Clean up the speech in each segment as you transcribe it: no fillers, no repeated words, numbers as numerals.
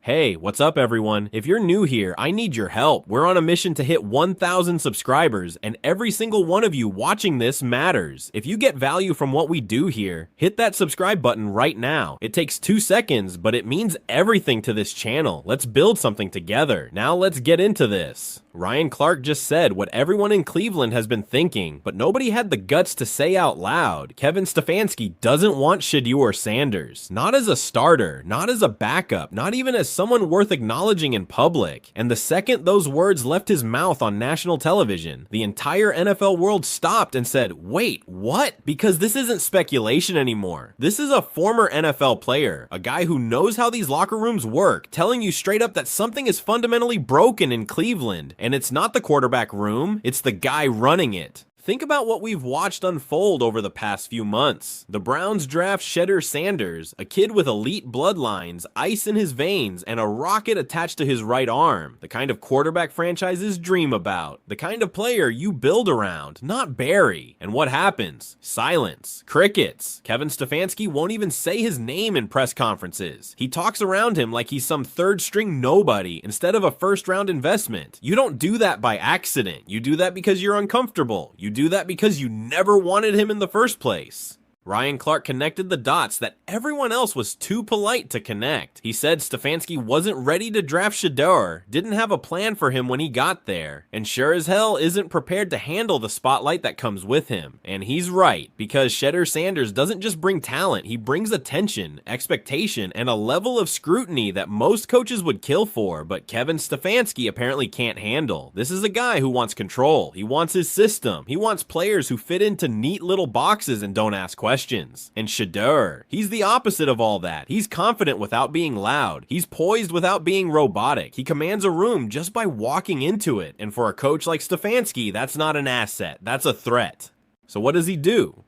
Hey, what's up everyone? If you're new here, I need your help. We're on a mission to hit 1,000 subscribers, and every single one of you watching this matters. If you get value from what we do here, hit that subscribe button right now. It takes 2 seconds, but it means everything to this channel. Let's build something together. Now let's get into this. Ryan Clark just said what everyone in Cleveland has been thinking, but nobody had the guts to say out loud. Kevin Stefanski doesn't want Shedeur Sanders. Not as a starter, not as a backup, not even as someone worth acknowledging in public. And the second those words left his mouth on national television, the entire NFL world stopped and said, wait, what? Because this isn't speculation anymore. This is a former NFL player, a guy who knows how these locker rooms work, telling you straight up that something is fundamentally broken in Cleveland. And it's not the quarterback room, it's the guy running it. Think about what we've watched unfold over the past few months. The Browns draft Shedeur Sanders, a kid with elite bloodlines, ice in his veins, and a rocket attached to his right arm. The kind of quarterback franchises dream about. The kind of player you build around, not bury. And what happens? Silence. Crickets. Kevin Stefanski won't even say his name in press conferences. He talks around him like he's some third-string nobody instead of a first-round investment. You don't do that by accident. You do that because you're uncomfortable. You do that because you never wanted him in the first place. Ryan Clark connected the dots that everyone else was too polite to connect. He said Stefanski wasn't ready to draft Shedeur, didn't have a plan for him when he got there, and sure as hell isn't prepared to handle the spotlight that comes with him. And he's right, because Shedeur Sanders doesn't just bring talent, he brings attention, expectation, and a level of scrutiny that most coaches would kill for, but Kevin Stefanski apparently can't handle. This is a guy who wants control, he wants his system, he wants players who fit into neat little boxes and don't ask questions. And Shedeur, he's the opposite of all that. He's confident without being loud. He's poised without being robotic. He commands a room just by walking into it. And for a coach like Stefanski, that's not an asset. That's a threat. So what does he do?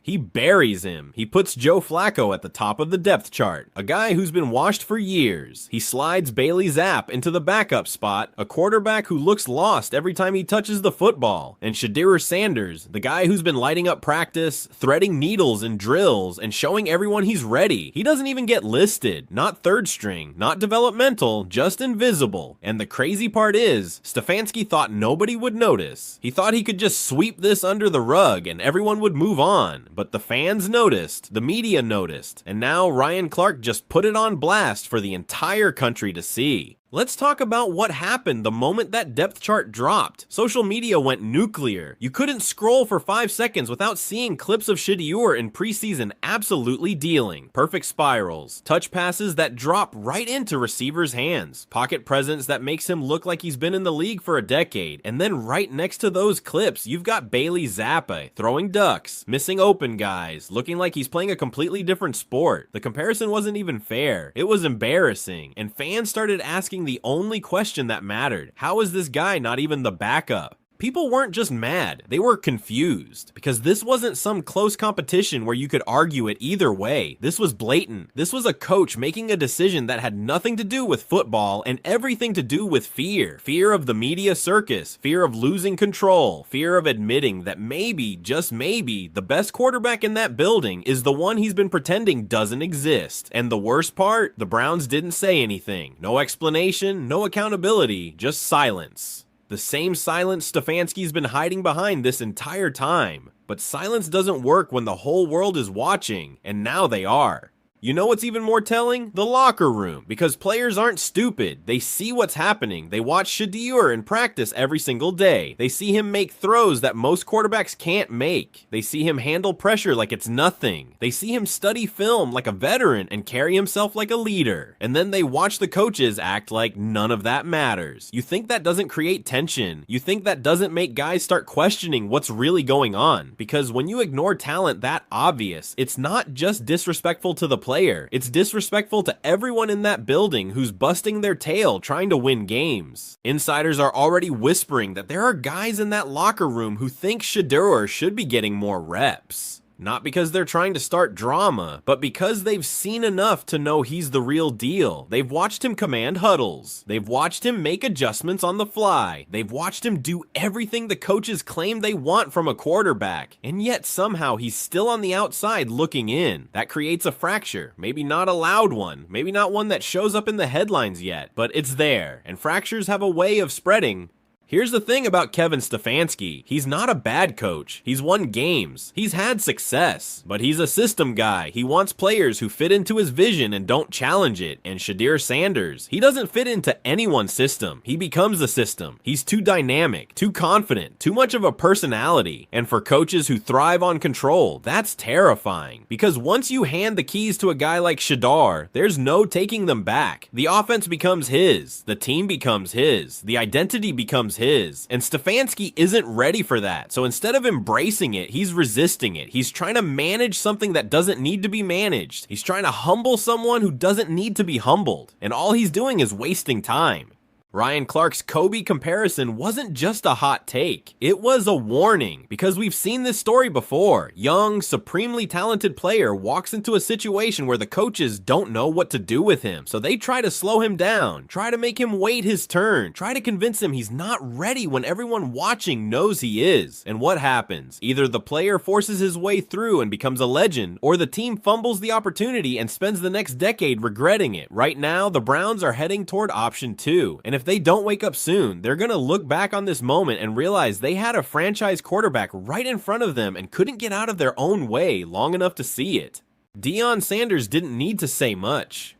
He buries him. He puts Joe Flacco at the top of the depth chart, a guy who's been washed for years. He slides Bailey Zappe into the backup spot, a quarterback who looks lost every time he touches the football. And Shedeur Sanders, the guy who's been lighting up practice, threading needles in drills, and showing everyone he's ready. He doesn't even get listed, not third string, not developmental, just invisible. And the crazy part is, Stefanski thought nobody would notice. He thought he could just sweep this under the rug and everyone would move on. But the fans noticed, the media noticed, and now Ryan Clark just put it on blast for the entire country to see. Let's talk about what happened the moment that depth chart dropped. Social media went nuclear. You couldn't scroll for 5 seconds without seeing clips of Shedeur in preseason absolutely dealing. Perfect spirals, touch passes that drop right into receivers' hands, pocket presence that makes him look like he's been in the league for a decade, and then right next to those clips, you've got Bailey Zappe throwing ducks, missing open guys, looking like he's playing a completely different sport. The comparison wasn't even fair. It was embarrassing, and fans started asking the only question that mattered. How is this guy not even the backup? People weren't just mad, they were confused, because this wasn't some close competition where you could argue it either way. This was blatant. This was a coach making a decision that had nothing to do with football and everything to do with fear. Fear of the media circus, fear of losing control, fear of admitting that maybe, just maybe, the best quarterback in that building is the one he's been pretending doesn't exist. And the worst part, the Browns didn't say anything. No explanation, no accountability, just silence. The same silence Stefanski's been hiding behind this entire time. But silence doesn't work when the whole world is watching, and now they are. You know what's even more telling? The locker room. Because players aren't stupid. They see what's happening. They watch Shedeur in practice every single day. They see him make throws that most quarterbacks can't make. They see him handle pressure like it's nothing. They see him study film like a veteran and carry himself like a leader. And then they watch the coaches act like none of that matters. You think that doesn't create tension? You think that doesn't make guys start questioning what's really going on? Because when you ignore talent that obvious, it's not just disrespectful to the player. It's disrespectful to everyone in that building who's busting their tail trying to win games. Insiders are already whispering that there are guys in that locker room who think Shedeur should be getting more reps. Not because they're trying to start drama, but because they've seen enough to know he's the real deal. They've watched him command huddles. They've watched him make adjustments on the fly. They've watched him do everything the coaches claim they want from a quarterback. And yet somehow he's still on the outside looking in. That creates a fracture. Maybe not a loud one. Maybe not one that shows up in the headlines yet. But it's there. And fractures have a way of spreading. Here's the thing about Kevin Stefanski. He's not a bad coach. He's won games. He's had success. But he's a system guy. He wants players who fit into his vision and don't challenge it. And Shedeur Sanders, he doesn't fit into anyone's system. He becomes the system. He's too dynamic, too confident, too much of a personality. And for coaches who thrive on control, that's terrifying. Because once you hand the keys to a guy like Shedeur, there's no taking them back. The offense becomes his. The team becomes his. The identity becomes his. And Stefanski isn't ready for that. So instead of embracing it, he's resisting it. He's trying to manage something that doesn't need to be managed. He's trying to humble someone who doesn't need to be humbled. And all he's doing is wasting time. Ryan Clark's Kobe comparison wasn't just a hot take. It was a warning, because we've seen this story before. Young, supremely talented player walks into a situation where the coaches don't know what to do with him. So they try to slow him down, try to make him wait his turn, try to convince him he's not ready when everyone watching knows he is. And what happens? Either the player forces his way through and becomes a legend, or the team fumbles the opportunity and spends the next decade regretting it. Right now, the Browns are heading toward option 2. And if they don't wake up soon, they're going to look back on this moment and realize they had a franchise quarterback right in front of them and couldn't get out of their own way long enough to see it. Deion Sanders didn't need to say much.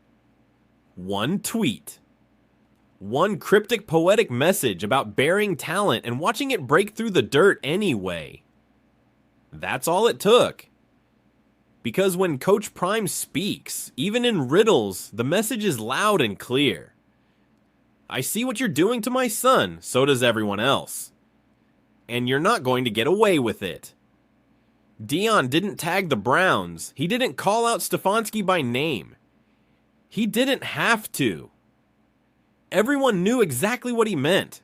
One tweet. One cryptic poetic message about burying talent and watching it break through the dirt anyway. That's all it took. Because when Coach Prime speaks, even in riddles, the message is loud and clear. I see what you're doing to my son, so does everyone else. And you're not going to get away with it. Deion didn't tag the Browns. He didn't call out Stefanski by name. He didn't have to. Everyone knew exactly what he meant.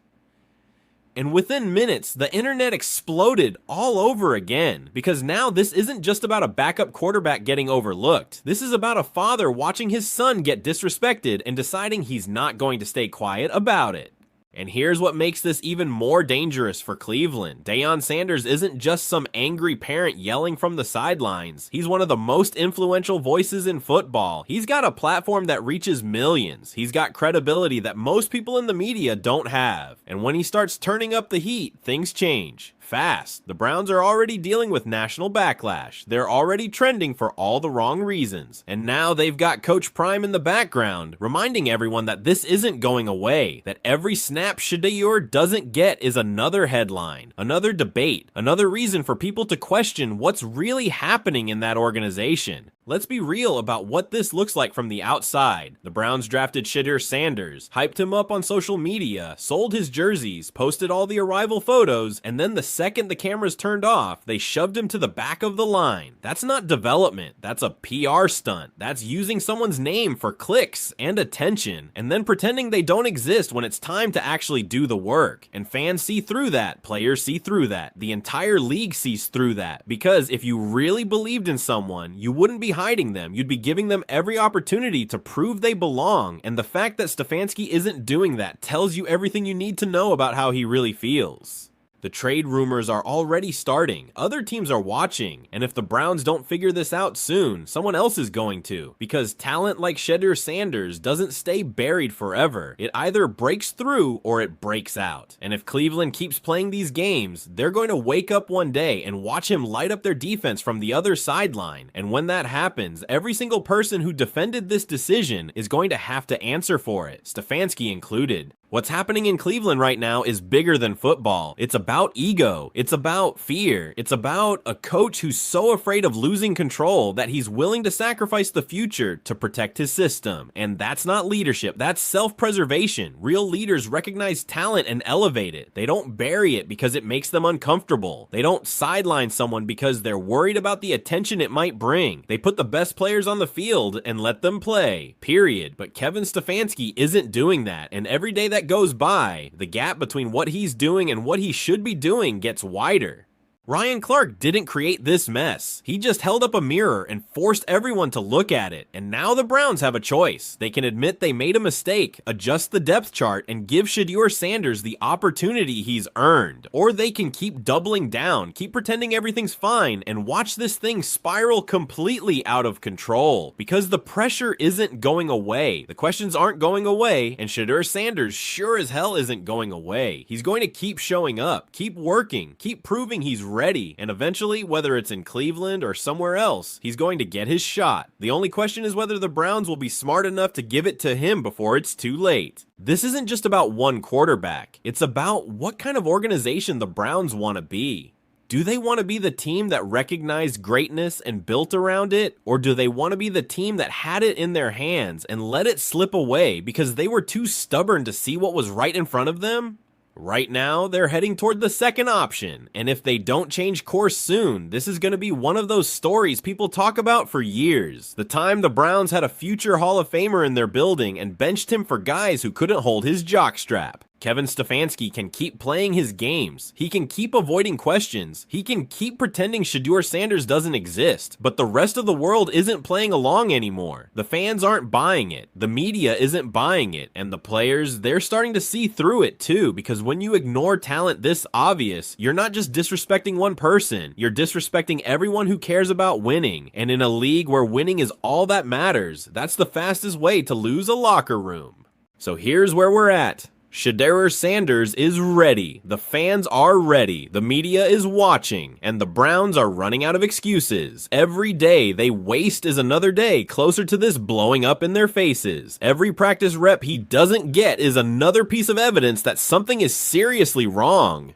And within minutes, the internet exploded all over again, because now this isn't just about a backup quarterback getting overlooked. This is about a father watching his son get disrespected and deciding he's not going to stay quiet about it. And here's what makes this even more dangerous for Cleveland. Deion Sanders isn't just some angry parent yelling from the sidelines. He's one of the most influential voices in football. He's got a platform that reaches millions. He's got credibility that most people in the media don't have. And when he starts turning up the heat, things change. Fast. The Browns are already dealing with national backlash. They're already trending for all the wrong reasons. And now they've got Coach Prime in the background, reminding everyone that this isn't going away, that every snap Shedeur doesn't get is another headline, another debate, another reason for people to question what's really happening in that organization. Let's be real about what this looks like from the outside. The Browns drafted Shedeur Sanders, hyped him up on social media, sold his jerseys, posted all the arrival photos, and then the second the cameras turned off, they shoved him to the back of the line. That's not development, that's a PR stunt. That's using someone's name for clicks and attention, and then pretending they don't exist when it's time to actually do the work. And fans see through that, players see through that, the entire league sees through that, because if you really believed in someone, you wouldn't be hiding them. You'd be giving them every opportunity to prove they belong, and the fact that Stefanski isn't doing that tells you everything you need to know about how he really feels. The trade rumors are already starting. Other teams are watching, and if the Browns don't figure this out soon, someone else is going to, because talent like Shedeur Sanders doesn't stay buried forever. It either breaks through or it breaks out. And if Cleveland keeps playing these games, they're going to wake up one day and watch him light up their defense from the other sideline. And when that happens, every single person who defended this decision is going to have to answer for it, Stefanski included. What's happening in Cleveland right now is bigger than football. It's about ego. It's about fear. It's about a coach who's so afraid of losing control that he's willing to sacrifice the future to protect his system. And that's not leadership. That's self-preservation. Real leaders recognize talent and elevate it. They don't bury it because it makes them uncomfortable. They don't sideline someone because they're worried about the attention it might bring. They put the best players on the field and let them play. Period. But Kevin Stefanski isn't doing that. And every day that goes by, the gap between what he's doing and what he should be doing gets wider. Ryan Clark didn't create this mess. He just held up a mirror and forced everyone to look at it. And now the Browns have a choice. They can admit they made a mistake, adjust the depth chart, and give Shedeur Sanders the opportunity he's earned. Or they can keep doubling down, keep pretending everything's fine, and watch this thing spiral completely out of control. Because the pressure isn't going away. The questions aren't going away, and Shedeur Sanders sure as hell isn't going away. He's going to keep showing up, keep working, keep proving he's ready, and eventually, whether it's in Cleveland or somewhere else, he's going to get his shot. The only question is whether the Browns will be smart enough to give it to him before it's too late. This isn't just about one quarterback. It's about what kind of organization the Browns want to be. Do they want to be the team that recognized greatness and built around it? Or do they want to be the team that had it in their hands and let it slip away because they were too stubborn to see what was right in front of them? Right now, they're heading toward the second option, and if they don't change course soon, this is going to be one of those stories people talk about for years. The time the Browns had a future Hall of Famer in their building and benched him for guys who couldn't hold his jockstrap. Kevin Stefanski can keep playing his games. He can keep avoiding questions. He can keep pretending Shedeur Sanders doesn't exist. But the rest of the world isn't playing along anymore. The fans aren't buying it. The media isn't buying it. And the players, they're starting to see through it too. Because when you ignore talent this obvious, you're not just disrespecting one person. You're disrespecting everyone who cares about winning. And in a league where winning is all that matters, that's the fastest way to lose a locker room. So here's where we're at. Shedeur Sanders is ready, the fans are ready, the media is watching, and the Browns are running out of excuses. Every day they waste is another day closer to this blowing up in their faces. Every practice rep he doesn't get is another piece of evidence that something is seriously wrong.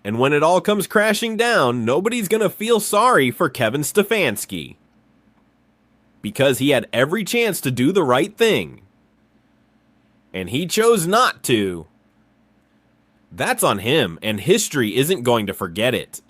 And when it all comes crashing down, nobody's gonna feel sorry for Kevin Stefanski. Because he had every chance to do the right thing. And he chose not to. That's on him, and history isn't going to forget it.